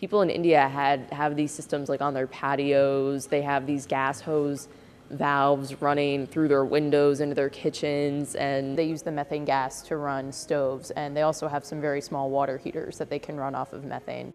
People in India have these systems like on their patios. They have these gas hose valves running through their windows into their kitchens, and they use the methane gas to run stoves, and they also have some very small water heaters that they can run off of methane.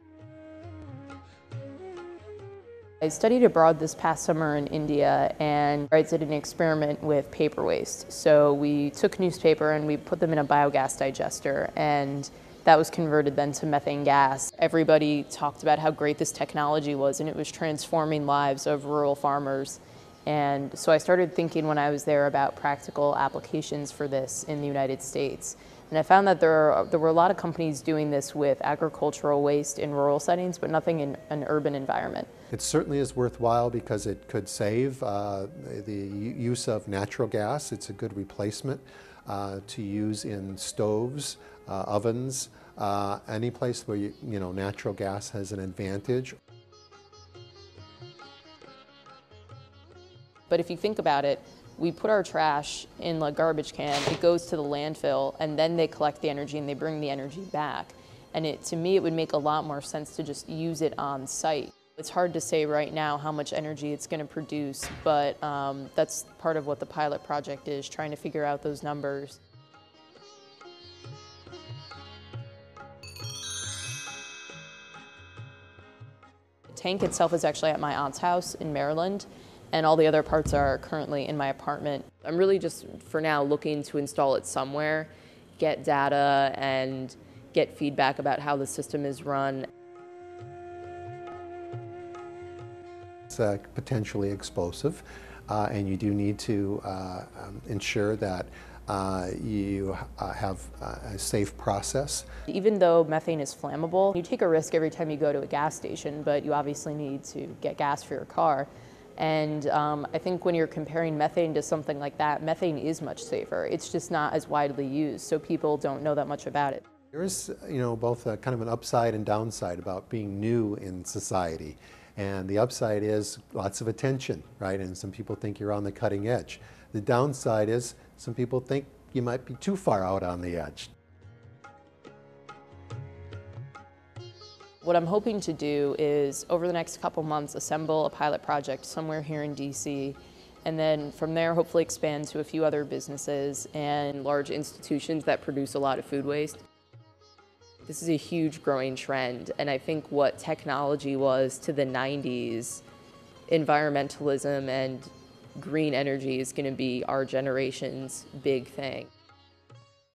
I studied abroad this past summer in India, and I did an experiment with paper waste. So we took newspaper and we put them in a biogas digester, and that was converted then to methane gas. Everybody talked about how great this technology was, and it was transforming lives of rural farmers. And so I started thinking when I was there about practical applications for this in the United States. And I found that there were a lot of companies doing this with agricultural waste in rural settings, but nothing in an urban environment. It certainly is worthwhile because it could save the use of natural gas. It's a good replacement to use in stoves, ovens, any place where natural gas has an advantage. But if you think about it, we put our trash in a garbage can, it goes to the landfill, and then they collect the energy and they bring the energy back. And to me, it would make a lot more sense to just use it on site. It's hard to say right now how much energy it's going to produce, but that's part of what the pilot project is, trying to figure out those numbers. The tank itself is actually at my aunt's house in Maryland, and all the other parts are currently in my apartment. I'm really just, for now, looking to install it somewhere, get data, and get feedback about how the system is run. It's potentially explosive, and you do need to ensure that you have a safe process. Even though methane is flammable, you take a risk every time you go to a gas station, but you obviously need to get gas for your car. And I think when you're comparing methane to something like that, methane is much safer. It's just not as widely used, so people don't know that much about it. There is, both kind of an upside and downside about being new in society. And the upside is lots of attention, right? And some people think you're on the cutting edge. The downside is some people think you might be too far out on the edge. What I'm hoping to do is, over the next couple months, assemble a pilot project somewhere here in DC, and then from there hopefully expand to a few other businesses and large institutions that produce a lot of food waste. This is a huge growing trend, and I think what technology was to the 90s, environmentalism and green energy is going to be our generation's big thing.